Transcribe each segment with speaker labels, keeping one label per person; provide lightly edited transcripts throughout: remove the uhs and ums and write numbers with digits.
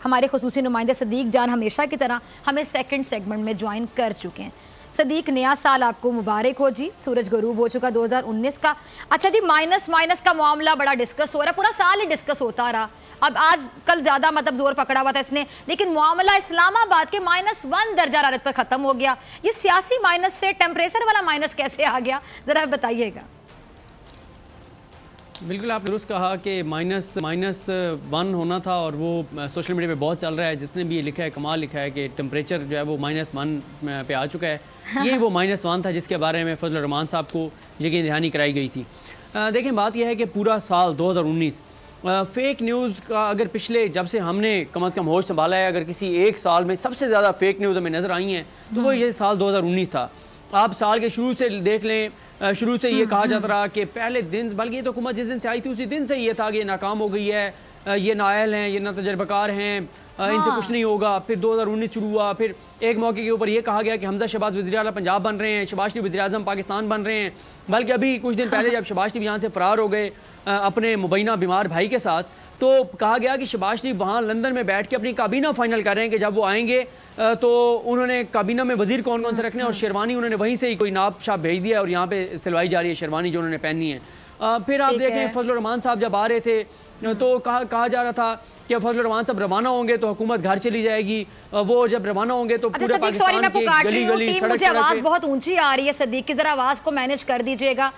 Speaker 1: हमारे खुसूसी नुमाइंदे सदीक जान हमेशा की तरह हमें सेकंड सेगमेंट में ज्वाइन कर चुके हैं। सदीक, नया साल आपको मुबारक हो जी। सूरज गरूब हो चुका 2019 का। अच्छा जी, माइनस का मामला बड़ा डिस्कस हो रहा है, पूरा साल ही डिस्कस होता रहा। अब आज कल ज़्यादा मतलब जोर पकड़ा हुआ था इसने, लेकिन मामला इस्लामाबाद के -1 दर्जा हरारत पर ख़त्म हो गया। ये सियासी माइनस से टेम्परेचर वाला माइनस कैसे आ गया, ज़रा बताइएगा।
Speaker 2: बिल्कुल, आपने दुरुस्त कहा कि -1 होना था और वो सोशल मीडिया पे बहुत चल रहा है। जिसने भी ये लिखा है, कमाल लिखा है कि टेम्परेचर जो है वो -1 पे आ चुका है। ये वो -1 था जिसके बारे में फजल रहमान साहब को यकीन दहानी कराई गई थी। देखें, बात यह है कि पूरा साल 2019 फेक न्यूज़ का, अगर पिछले जब से हमने कम से कम होश संभाला है, अगर किसी एक साल में सबसे ज़्यादा फेक न्यूज़ हमें नज़र आई हैं तो वो ये साल 2019 था। आप साल के शुरू से देख लें, शुरू से ये कहा जाता रहा कि पहले दिन, बल्कि ये तो हुकूमत जिस दिन से आई थी उसी दिन से ये था कि ये नाकाम हो गई है, ये नाअहल हैं, ये ना तजर्बाकार हैं, इनसे कुछ नहीं होगा। फिर 2019 शुरू हुआ, फिर एक मौके के ऊपर ये कहा गया कि हमजा शहबाज वज़ीर आला पंजाब बन रहे हैं, शहबाज शरीफ वज़ीर आज़म पाकिस्तान बन रहे हैं। बल्कि अभी कुछ दिन पहले जब शहबाज शरीफ यहाँ से फ़रार हो गए अपने मुबैना बीमार भाई के साथ, तो कहा गया कि शहबाज शरीफ वहाँ लंदन में बैठ के अपनी काबीना फाइनल कर रहे हैं कि जब वो आएंगे तो उन्होंने काबीना में वज़ीर कौन कौन से रखने हैं, और शेरवानी उन्होंने वहीं से ही कोई नाप शाप भेज दिया और यहाँ पे सिलवाई जा रही है शेरवानी जो उन्होंने पहनी है। फिर आप देखें फजल रहमान साहब जब आ रहे थे तो कहा जा रहा था कि फजल रहमान साहब रवाना होंगे तो हुकूमत घर चली जाएगी। वो जब रवाना होंगे तो पूरे पाकिस्तान के गली-गली,
Speaker 1: मुझे आवाज़ बहुत ऊंची आ रही है सदीक की, ज़रा आवाज़ को मैनेज कर दीजिएगा।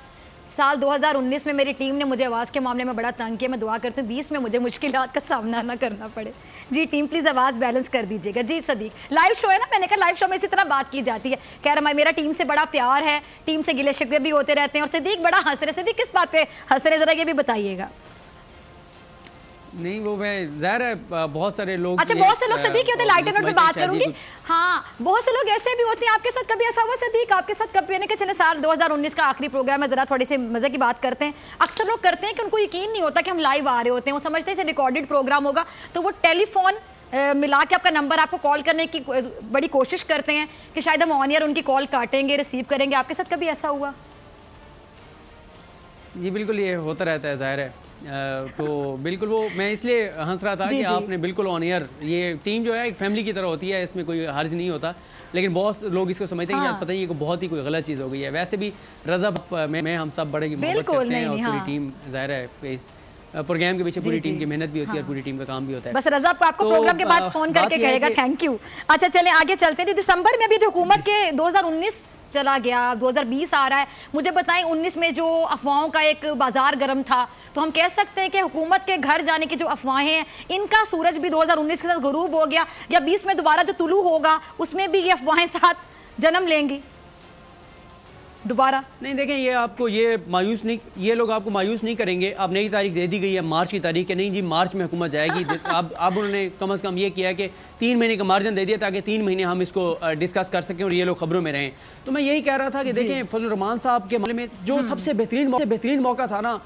Speaker 1: साल 2019 में मेरी टीम ने मुझे आवाज़ के मामले में बड़ा तंग किया। मैं दुआ करती हूँ 20 में मुझे मुश्किलात का सामना ना करना पड़े। जी टीम प्लीज़ आवाज़ बैलेंस कर दीजिएगा। जी सदीक, लाइव शो है ना, मैंने कहा लाइव शो में इसी तरह बात की जाती है। कह रहा मेरा टीम से बड़ा प्यार है, टीम से गिले शिकवे भी होते रहते हैं, और सदीक बड़ा हंस रहे। सदीक किस बात पे हंस रहे, ज़रा ये भी बताइएगा।
Speaker 2: नहीं, वो मैं ज़ाहिर है बहुत सारे लोग,
Speaker 1: अच्छा बहुत से लोग सदीक होते हैं, लाइटर नोट पे बात करूंगी। हाँ, बहुत से लोग ऐसे भी होते हैं। आपके साथ कभी ऐसा हुआ सदीक, आपके साथ कभी यानी कि चले साल 2019 का आखिरी प्रोग्राम है, जरा थोड़ी सी मजे की बात करते हैं। अक्सर लोग करते हैं कि उनको यकीन नहीं होता कि हम लाइव आ रहे होते हैं, वो समझते हैं रिकॉर्डेड प्रोग्राम होगा, तो वो टेलीफोन मिला के आपका नंबर आपको कॉल करने की बड़ी कोशिश करते हैं कि शायद हम ऑन एयर उनकी कॉल काटेंगे, रिसीव करेंगे। आपके साथ कभी ऐसा हुआ?
Speaker 2: जी बिल्कुल, ये होता रहता है, ज़ाहिर है। तो बिल्कुल वो मैं इसलिए हंस रहा था कि आपने बिल्कुल ऑन एयर, ये टीम जो है एक फैमिली की तरह होती है, इसमें कोई हर्ज नहीं होता। लेकिन बहुत लोग इसको समझते हैं कि पता नहीं, ये बहुत ही कोई गलत चीज़ हो गई है। वैसे भी रज़ा में हम सब बड़े मोहब्बत करते हैं, और पूरी टीम ज़ाहिर है इस प्रोग्राम के पीछे पूरी टीम की मेहनत भी होती है और पूरी टीम का काम भी होता है।
Speaker 1: बस रज़ा आपको प्रोग्राम के बाद फोन करके कहेगा थैंक यू। अच्छा चलें आगे चलते हैं। दिसंबर में अभी जो हुकूमत के 2019 चला गया, 2020 आ रहा है, मुझे बताएं 19 में जो अफवाहों का एक बाजार गर्म था, तो हम कह सकते हैं कि हुकूमत के घर जाने की जो अफवाहें हैं, इनका सूरज भी 2019 के साथ गुरूब हो गया, या 20 में दोबारा जो तुलू होगा उसमें भी ये अफवाहें साथ जन्म लेंगी दोबारा?
Speaker 2: नहीं, देखें, ये आपको ये लोग आपको मायूस नहीं करेंगे। अब नई तारीख दे दी गई है, मार्च की तारीख है। नहीं जी, मार्च में हुकूमत जाएगी। अब उन्होंने कम से कम ये किया कि 3 महीने का मार्जिन दे दिया ताकि 3 महीने हम इसको डिस्कस कर सकें और ये लोग खबरों में रहें। तो मैं यही कह रहा था कि देखें, फजल रहमान साहब के मामले में जो सबसे बेहतरीन मौका था ना,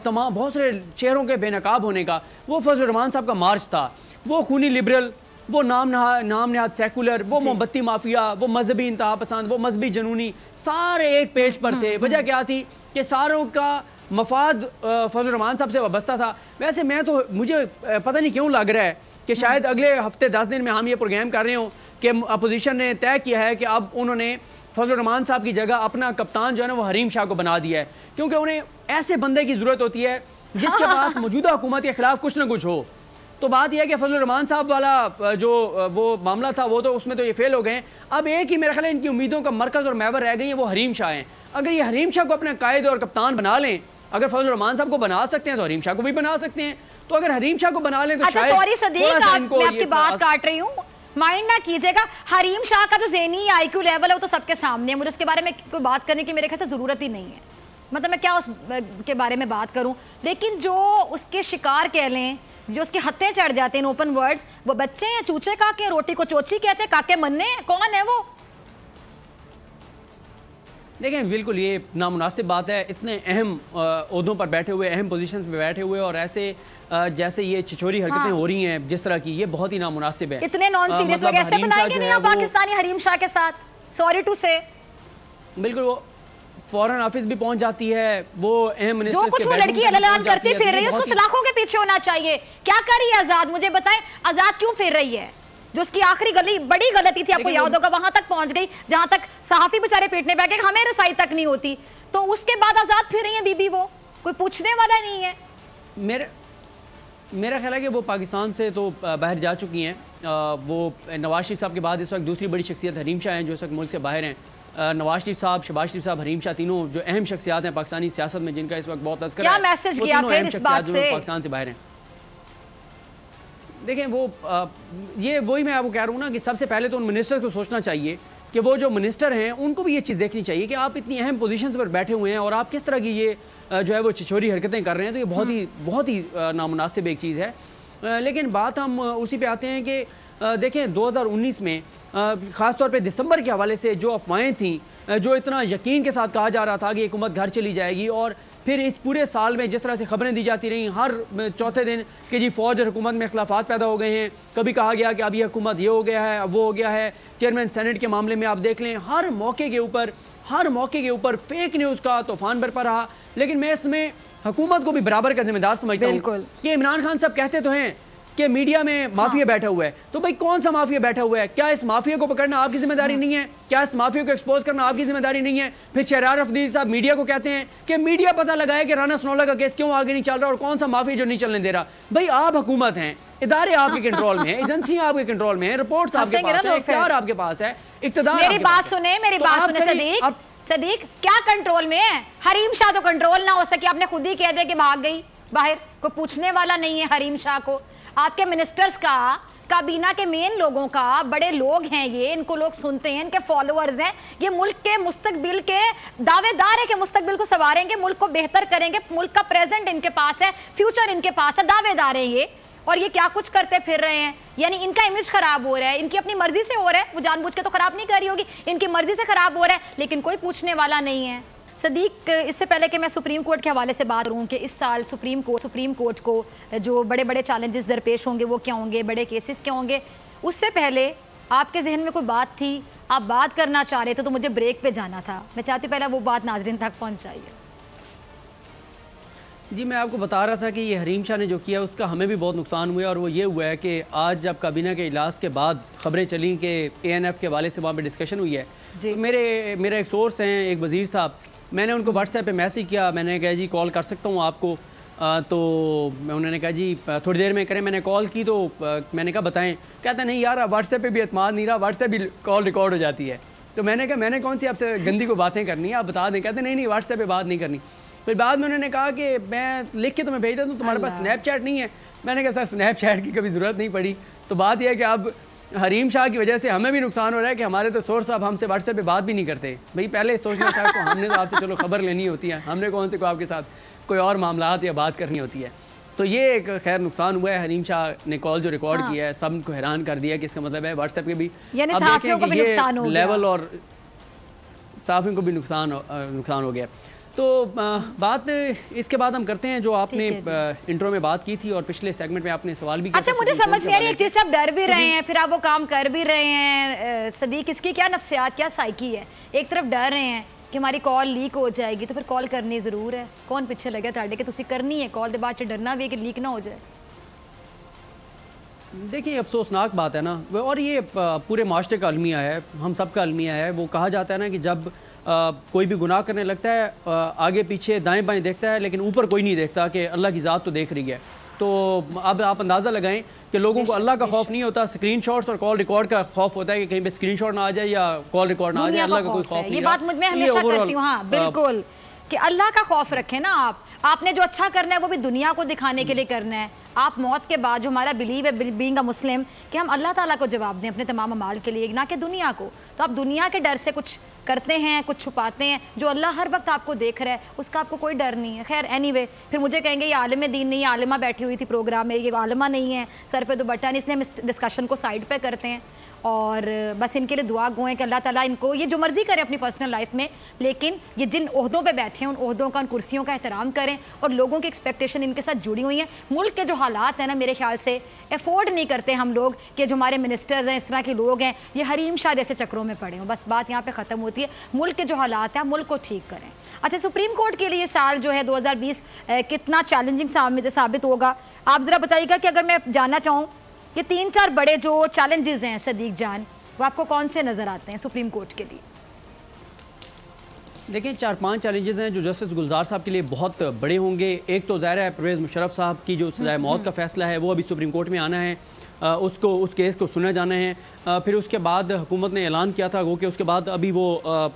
Speaker 2: तमाम बहुत सारे चेहरों के बेनकाब होने का, वो फजल रहमान साहब का मार्च था। वो खूनी लिबरल, वो नाम नहाद सेकुलर, वो मोमबत्ती माफिया, वो मजहबी इंतहा पसंद, वो मजहबी जनूनी, सारे एक पेज पर थे। वजह क्या थी कि सारों का मफाद फजल रहमान साहब से वाबस्ता था। वैसे मुझे पता नहीं क्यों लग रहा है कि शायद अगले हफ्ते 10 दिन में हम ये प्रोग्राम कर रहे हो कि अपोजिशन ने तय किया है कि अब उन्होंने फजल रहमान साहब की जगह अपना कप्तान जो है ना वो हरीम शाह को बना दिया है, क्योंकि उन्हें ऐसे बंदे की ज़रूरत होती है जिसके पास मौजूदा हुकूमत के खिलाफ कुछ ना कुछ हो। तो बात यह है कि फजल रहमान साहब वाला जो वो मामला था, वो तो उसमें तो ये फेल हो गए। अब एक ही मेरा ख्याल है इनकी उम्मीदों का मरकज़ और महवर रह गई है, वो हरीम शाह हैं। अगर ये हरीम शाह को अपना कायद और कप्तान बना लें, अगर फजल रहमान साहब को बना सकते हैं तो हरीम शाह को भी बना सकते हैं। तो अगर हरीम शाह को बना लें तो
Speaker 1: अच्छा, सॉरी सदीक, मैं आपकी बात काट रही हूँ, माइंड ना कीजिएगा। हरीम शाह का जो ज़हनी IQ लेवल है वो तो सबके सामने है, मुझे उसके बारे में कोई बात करने की मेरे ख्याल से ज़रूरत ही नहीं है। मतलब मैं क्या उसके बारे में बात करूँ, लेकिन जो उसके शिकार कह लें, जो उसके हत्थे चढ़ जाते हैं ओपन वर्ड्स, वो बच्चे हैं, चूचे काके, रोटी को चोची कहते हैं, काके मन्ने, कौन है वो?
Speaker 2: देखें, बिल्कुल ये नामुनासिब बात है, इतने अहम ओहदों पर बैठे हुए, अहम पोजीशंस पे बैठे हुए, और ऐसे जैसे ये छिछोरी हरकतें हो रही हैं जिस तरह की, ये बहुत ही नामुनासिब है।
Speaker 1: इतने नॉन सीरियस लोग ऐसे बनाएंगे नहीं आप पाकिस्तानी हरीम शाह के साथ, सॉरी टू से।
Speaker 2: बिल्कुल, वो फॉरेन ऑफिस भी पहुंच जाती है, वो अहम मिनिस्टर्स
Speaker 1: जो कुछ वो लड़की ऐलान करती फिर रही है उसको सलाखों के पीछे होना चाहिए। क्या कर रही है आजाद, मुझे बताएं, आजाद क्यों फिर रही है? जो उसकी आखिरी बड़ी गलती थी, आपको याद होगा, वहां तक पहुंच गई जहां तक सहाफी बेचारे पीटने पे गए, हमें रसाई तक नहीं होती, तो उसके बाद आजाद फिर रही है बीबी, वो कोई पूछने वाला नहीं है।
Speaker 2: मेरा ख्याल है कि वो पाकिस्तान से तो बाहर जा चुकी हैं। वो नवाज शरीफ साहब के बाद इस वक्त दूसरी बड़ी शख्सियत हरीम शाह हैं जो इस वक्त मुल्क से बाहर हैं। नवाज शरीफ साहब, शहबाज शरीफ साहब, हरीम शाह, तीनों जो अहम शख्सियात हैं पाकिस्तानी सियासत में, जिनका इस वक्त बहुत तस्करा है,
Speaker 1: क्या मैसेज किया फिर इस बात से?
Speaker 2: पाकिस्तान से बाहर हैं। देखें, वो ये वही मैं आपको कह रहा हूँ ना कि सबसे पहले तो उन मिनिस्टर को सोचना चाहिए कि वो जो मिनिस्टर हैं उनको भी ये चीज़ देखनी चाहिए कि आप इतनी अहम पोजीशंस पर बैठे हुए हैं और आप किस तरह की ये जो है वो छिछोरी हरकतें कर रहे हैं, तो ये बहुत ही नामुनासिब एक चीज़ है। लेकिन बात हम उसी पे आते हैं कि देखें 2019 में ख़ासतौर पे दिसंबर के हवाले से जो अफवाहें थी, जो इतना यकीन के साथ कहा जा रहा था कि हुकूमत घर चली जाएगी, और फिर इस पूरे साल में जिस तरह से खबरें दी जाती रहीं हर चौथे दिन कि जी फ़ौज और हुकूमत में इख्लाफात पैदा हो गए हैं, कभी कहा गया कि अब ये हुकूमत ये हो गया है, अब वो हो गया है। चेयरमैन सेनेट के मामले में आप देख लें, हर मौके के ऊपर फेक न्यूज़ का तूफान बरपा रहा। लेकिन मैं इसमें हुकूमत को भी बराबर का जिम्मेदार समझता हूँ कि इमरान खान साहब कहते तो हैं कि मीडिया में माफिया बैठा हुआ है, तो भाई कौन सा माफिया बैठा हुआ है? क्या इस माफिया को पकड़ना आपकी जिम्मेदारी नहीं है? क्या इस माफिया को एक्सपोज करना आपकी जिम्मेदारी नहीं है? फिर शहरार अफरीदी साहब मीडिया को कहते हैं कि मीडिया पता लगाए कि राना सनोला का केस क्यों आगे नहीं चल रहा और कौन सा माफिया जो नहीं चलने दे रहा। भाई आप हुकूमत हैं, इदारे आपके कंट्रोल में है, एजेंसियां आपके कंट्रोल में है, रिपोर्ट्स आपके पास है, इख्तियार आपके पास है, इक़्तिदार।
Speaker 1: मेरी बात सुने सदीक, क्या कंट्रोल में है? हरीम शाह तो कंट्रोल ना हो सके, आपने खुद ही कह दिया कि भाग गई बाहर, कोई पूछने वाला नहीं है हरीम शाह को। आपके मिनिस्टर्स का, काबीना के मेन लोगों का, बड़े लोग हैं ये, इनको लोग सुनते हैं, इनके फॉलोअर्स हैं, ये मुल्क के मुस्तकबिल के दावेदार है कि मुस्तकबिल को संवारेंगे, मुल्क को बेहतर करेंगे, मुल्क का प्रेजेंट इनके पास है, फ्यूचर इनके पास है, दावेदार हैं ये, और ये क्या कुछ करते फिर रहे हैं। यानी इनका इमेज खराब हो रहा है, इनकी अपनी मर्जी से हो रहा है, वो जानबूझ के तो खराब नहीं कर रही होगी, इनकी मर्जी से खराब हो रहा है, लेकिन कोई पूछने वाला नहीं है। सदीक, इससे पहले कि मैं सुप्रीम कोर्ट के हवाले से बात करूँ कि इस साल सुप्रीम कोर्ट को जो बड़े बड़े चैलेंजेस दरपेश होंगे वो क्या होंगे, बड़े केसेस क्या होंगे, उससे पहले आपके जहन में कोई बात थी, आप बात करना चाह रहे थे, तो मुझे ब्रेक पे जाना था, मैं चाहती हूँ पहले वो बात नाजरीन तक पहुँचाइए।
Speaker 2: जी, मैं आपको बता रहा था कि ये हरीम शाह ने जो किया उसका हमें भी बहुत नुकसान हुआ, और वो ये हुआ है कि आज जब काबीना के इजलास के बाद खबरें चली कि ANF के हवाले से वहाँ पे डिस्कशन हुई है, तो मेरे एक सोर्स हैं, एक वज़ीर साहब, मैंने उनको व्हाट्सएप पे मैसेज किया, मैंने कहा जी कॉल कर सकता हूँ आपको, तो उन्होंने कहा जी थोड़ी देर में करें। मैंने कॉल की तो मैंने कहा बताएं, कहता नहीं यार व्हाट्सएप पे भी एतमाद नहीं रहा, व्हाट्सएप भी कॉल रिकॉर्ड हो जाती है। तो मैंने कहा मैंने कौन सी आपसे गंदी को बातें करनी है, आप बता दें। कहते नहीं व्हाट्सएप पे बात नहीं करनी। फिर बाद में उन्होंने कहा कि मैं लिख के तुम्हें भेज देता हूँ, तुम्हारे पास स्नैपचैट नहीं है। मैंने कहा सर स्नैपचैट की कभी ज़रूरत नहीं पड़ी। तो बात यह है कि अब हरीम शाह की वजह से हमें भी नुकसान हो रहा है कि हमारे तो सोर्स साहब हमसे व्हाट्सएप पे बात भी नहीं करते। भाई पहले सोचना था तो हमने तो आपसे चलो खबर लेनी होती है, हमने कौन से को आपके साथ कोई और मामलात या बात करनी होती है। तो ये एक खैर नुकसान हुआ है। हरीम शाह ने कॉल जो रिकॉर्ड किया है सब को हैरान कर दिया कि इसका मतलब है व्हाट्सएप के भी लेवल और सहाफ़ियों को भी नुकसान हो गया। तो बात इसके बाद हम करते हैं जो आपने इंट्रो में बात की थी और पिछले सेगमेंट में आपने सवाल भी किया।
Speaker 1: अच्छा, मुझे समझ नहीं आ रही एक चीज़ से, आप डर भी रहे हैं फिर आप वो काम कर भी रहे हैं। सदीक, इसकी क्या नफ्सियात, क्या साइकी है? एक तरफ डर रहे हैं कि हमारी कॉल लीक हो जाएगी, तो फिर कॉल करनी ज़रूर है। कौन पीछे लगे ताड़े कि तुसी करनी है कॉल, के बाद डरना भी है कि लीक ना हो जाए।
Speaker 2: देखिए अफसोसनाक बात है ना, और ये पूरे माशरे का अलमिया है, हम सब का अलमिया है। वो कहा जाता है ना कि जब कोई भी गुनाह करने लगता है आगे पीछे दाएं बाएं देखता है लेकिन ऊपर कोई नहीं देखता कि अल्लाह की ज़ात तो देख रही है। तो अब आप अंदाज़ा लगाएं कि लोगों को अल्लाह का खौफ नहीं होता, स्क्रीनशॉट्स और कॉल रिकॉर्ड का खौफ होता है कि कहीं पे स्क्रीनशॉट ना आ जाए या कॉल रिकॉर्ड ना आ जाए। अल्लाह का कोई खौफ नहीं।
Speaker 1: ये बात मैं हमेशा करती हूँ, हाँ बिल्कुल, कि अल्लाह का खौफ रखें ना आप। आपने जो अच्छा करना है वो भी दुनिया को दिखाने के लिए करना है। आप मौत के बाद जो हमारा बिलीव है बीइंग अ मुस्लिम कि हम अल्लाह ताला को जवाब दें अपने तमाम अमाल के लिए, ना कि दुनिया को। तो आप दुनिया के डर से कुछ करते हैं, कुछ छुपाते हैं, जो अल्लाह हर वक्त आपको देख रहा है उसका आपको कोई डर नहीं है। खैर एनीवे, फिर मुझे कहेंगे ये आलिम दीन नहीं है, आलिमा बैठी हुई थी प्रोग्राम में, ये आलिमा नहीं है, सर पे दुपट्टा नहीं, इसलिए हम इस डिस्कशन को साइड पे करते हैं और बस इनके लिए दुआ गो है कि अल्लाह ताला इनको ये जो मर्जी करें अपनी पर्सनल लाइफ में, लेकिन ये जिन ओहदों पे बैठे हैं उन ओहदों का, उन कुर्सियों का एहतराम करें और लोगों की एक्सपेक्टेशन इनके साथ जुड़ी हुई हैं। मुल्क के जो हालात हैं ना, मेरे ख्याल से अफोर्ड नहीं करते हम लोग कि जो हमारे मिनिस्टर्स हैं, इस तरह के लोग हैं, ये हरीम शाह जैसे चक्रों में पड़े हों। बस बात यहाँ पे ख़त्म होती है। होती है, मुल्क के जो हालात हैं मुल्क को ठीक करें। अच्छा, सुप्रीम कोर्ट के लिए साल जो है 2020 कितना चैलेंजिंग साबित होगा, आप ज़रा बताइएगा कि अगर मैं जानना चाहूँ कि 3-4 बड़े जो चैलेंजेस हैं सदीक जान, वो आपको कौन से नज़र आते हैं सुप्रीम कोर्ट के लिए?
Speaker 2: देखिए 4-5 चैलेंजेस हैं जो जस्टिस गुलजार साहब के लिए बहुत बड़े होंगे। एक तो ज़ाहिर है परवेज़ मुशर्रफ साहब की जो सज़ाए मौत का फैसला है वो अभी सुप्रीम कोर्ट में आना है, उस केस को सुना जाना है। फिर उसके बाद हुकूमत ने ऐलान किया था वो कि उसके बाद अभी वो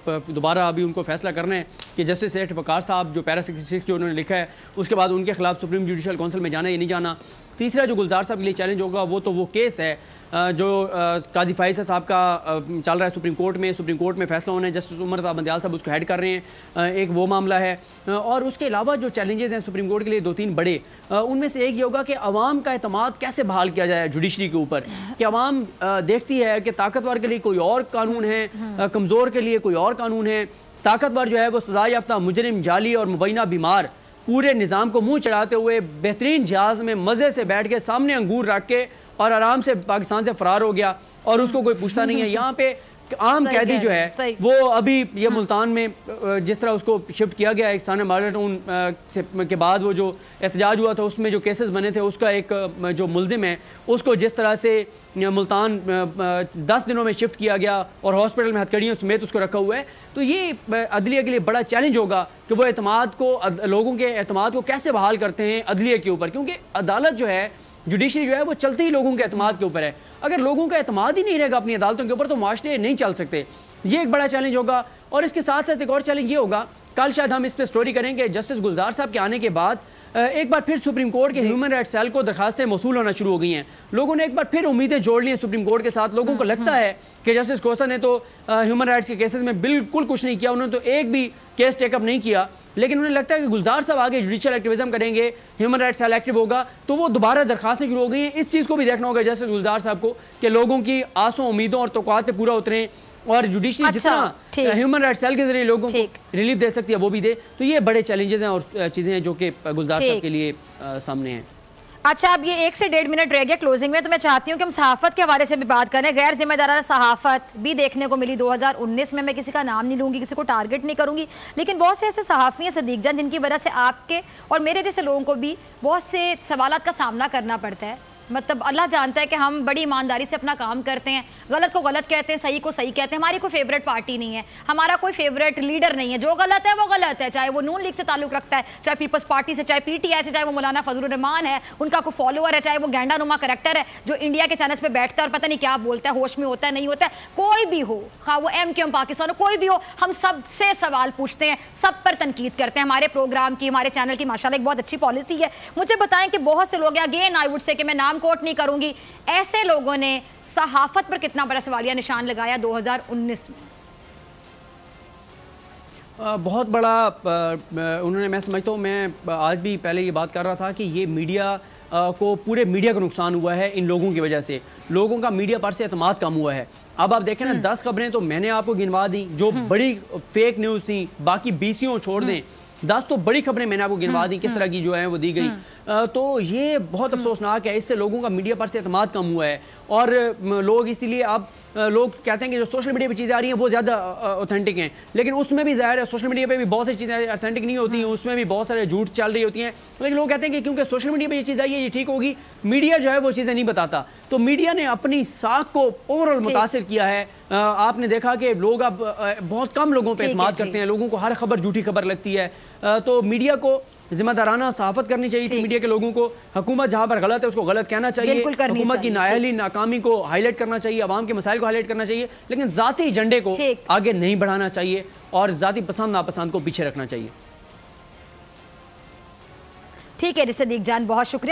Speaker 2: दोबारा अभी उनको फैसला करना है कि जस्टिस सेठ वकार साहब जो पैरा 66 जो उन्होंने लिखा है उसके बाद उनके खिलाफ सुप्रीम जुडिशल काउंसिल में जाना या नहीं जाना। तीसरा जो गुलजार साहब के लिए चैलेंज होगा वो केस है जो काजी फाइज़ साहब का चल रहा है सुप्रीम कोर्ट में फैसला होना है। जस्टिस उमर बंदयाल साहब उसको हेड कर रहे हैं, एक वो मामला है। और उसके अलावा जो चैलेंजेस हैं सुप्रीम कोर्ट के लिए 2-3 बड़े, उनमें से एक ये होगा कि अवाम का एतमाद कैसे बहाल किया जाए जुडिशरी के ऊपर, कि अवाम देखती है कि ताकतवर के लिए कोई और कानून है, कमज़ोर के लिए कोई और कानून है। ताकतवर जो है वो सज़ा याफ्ता मुजरिम, जाली और मुबैना बीमार पूरे निज़ाम को मुँह चढ़ाते हुए बेहतरीन जहाज़ में मज़े से बैठ के सामने अंगूर रख के और आराम से पाकिस्तान से फरार हो गया और उसको कोई पूछता नहीं है। यहाँ पे आम कैदी जो है वो अभी ये मुल्तान में जिस तरह उसको शिफ्ट किया गया एक साने मार्लेटाउन के बाद वो जो एहतजाज हुआ था उसमें जो केसेस बने थे उसका एक जो मुलजिम है उसको जिस तरह से मुल्तान 10 दिनों में शिफ्ट किया गया और हॉस्पिटल में हथकड़ियों समेत उसको रखा हुआ है, तो ये अदलिया के लिए बड़ा चैलेंज होगा कि वो एतमाद को, लोगों के एतमाद को कैसे बहाल करते हैं अदलिया के ऊपर, क्योंकि अदालत जो है, जुडिशरी जो है वो चलती ही लोगों के एतमाद के ऊपर है। अगर लोगों का एतमाद ही नहीं रहेगा अपनी अदालतों के ऊपर तो माशरे नहीं चल सकते। ये एक बड़ा चैलेंज होगा। और इसके साथ साथ एक और चैलेंज ये होगा, कल शायद हम इस पर स्टोरी करेंगे, जस्टिस गुलजार साहब के आने के बाद एक बार फिर सुप्रीम कोर्ट के ह्यूमन राइट्स सेल को दरखास्तें मौसूल होना शुरू हो गई हैं। लोगों ने एक बार फिर उम्मीदें जोड़ ली हैं सुप्रीम कोर्ट के साथ। लोगों को लगता है कि जस्टिस खोसा ने तो ह्यूमन राइट्स के केसेस में बिल्कुल कुछ नहीं किया, उन्होंने तो एक भी केस टेकअप नहीं किया, लेकिन उन्हें लगता है कि गुलजार साहब आगे जुडिशियल एक्टिविज्म करेंगे, ह्यूमन राइट्स सेल एक्टिव होगा, तो वो दोबारा दरखास्तें शुरू हो गई हैं। इस चीज़ को भी देखना होगा जस्टिस गुलजार साहब को कि लोगों की आसों, उम्मीदों और तौक़ात पे पूरा उतरें और जुडिशरी जितना ह्यूमन राइट्स सेल के जरिए लोगों को रिलीफ दे सकती है वो भी दे। तो ये बड़े चैलेंजेस हैं और चीज़ें हैं जो कि गुलजार साहब के लिए सामने हैं।
Speaker 1: अच्छा, अब ये 1 से 1.5 मिनट रह गया क्लोजिंग में, तो मैं चाहती हूँ कि हम सहाफ़त के हवाले से भी बात करें। गैर जिम्मेदाराना सहाफ़त भी देखने को मिली 2019 में। मैं किसी का नाम नहीं लूँगी, किसी को टारगेट नहीं करूँगी, लेकिन बहुत से ऐसे सहाफ़ी हैं सदीक जान जिनकी वजह से आपके और मेरे जैसे लोगों को भी बहुत से सवालात का सामना करना पड़ता है। मतलब अल्लाह जानता है कि हम बड़ी ईमानदारी से अपना काम करते हैं, गलत को गलत कहते हैं, सही को सही कहते हैं। हमारी कोई फेवरेट पार्टी नहीं है, हमारा कोई फेवरेट लीडर नहीं है। जो गलत है वो गलत है, चाहे वो नून लीग से ताल्लुक़ रखता है, चाहे पीपल्स पार्टी से, चाहे PTI से, चाहे वो मौलाना फजलुर रहमान है, उनका कोई फॉलोअर है, चाहे वो गेंडा नुमा करैक्टर है जो इंडिया के चैनल्स पर बैठता है और पता नहीं क्या बोलता है, होश में होता है नहीं होता है, कोई भी हो, खा वो MQM पाकिस्तान हो, कोई भी हो, हम सबसे सवाल पूछते हैं, सब पर तनकीद करते हैं। हमारे प्रोग्राम की, हमारे चैनल की माशाल्लाह एक बहुत अच्छी पॉलिसी है। मुझे बताएं कि बहुत से लोग, अगेन आई वुड से कि मैं नाम कोट नहीं करूंगी, ऐसे लोगों ने सहाफत पर कितना बड़ा सवालिया निशान लगाया 2019 में?
Speaker 2: बहुत बड़ा उन्होंने, मैं समझता हूँ, मैं आज भी पहले ये बात कर रहा था कि ये मीडिया को, पूरे मीडिया को नुकसान हुआ है इन लोगों की वजह से। लोगों का मीडिया पर से एतमाद कम हुआ है। अब आप देखें ना, 10 खबरें तो मैंने आपको गिनवा दी जो बड़ी फेक न्यूज़ थी, बाकी 20 छोड़ दें, 10 तो बड़ी खबरें मैंने आपको गिनवा दी किस तरह की जो है वो दी गई। तो ये बहुत अफसोसनाक है, इससे लोगों का मीडिया पर से एतमाद कम हुआ है। और लोग इसीलिए अब लोग कहते हैं कि जो सोशल मीडिया पे चीज़ें आ रही हैं वो ज़्यादा ऑथेंटिक हैं, लेकिन उसमें भी ज़ाहिर है सोशल मीडिया पे भी बहुत सी चीज़ें ऑथेंटिक नहीं होती हैं, उसमें भी बहुत सारे झूठ चल रही होती हैं। लेकिन लोग कहते हैं कि क्योंकि सोशल मीडिया पे ये चीज़ आई है ये ठीक होगी, मीडिया जो है वो चीज़ें नहीं बताता। तो मीडिया ने अपनी साख को ओवरऑल मुतासिर किया है। आपने देखा कि लोग अब बहुत कम लोगों पर एतमाद करते हैं, लोगों को हर खबर झूठी खबर लगती है। तो मीडिया को जिम्मेदाराना सहाफत करनी चाहिए थी मीडिया के लोगों को। हुकूमत जहाँ पर गलत है उसको गलत कहना चाहिए, हुकूमत की नाअहली, नाकामी को हाईलाइट करना चाहिए, आवाम के मसाइल को हाईलाइट करना चाहिए, लेकिन जाती एजेंडे को आगे नहीं बढ़ाना चाहिए और जाती पसंद नापसंद को पीछे रखना चाहिए।
Speaker 1: ठीक है जी सदीक जान, बहुत शुक्रिया।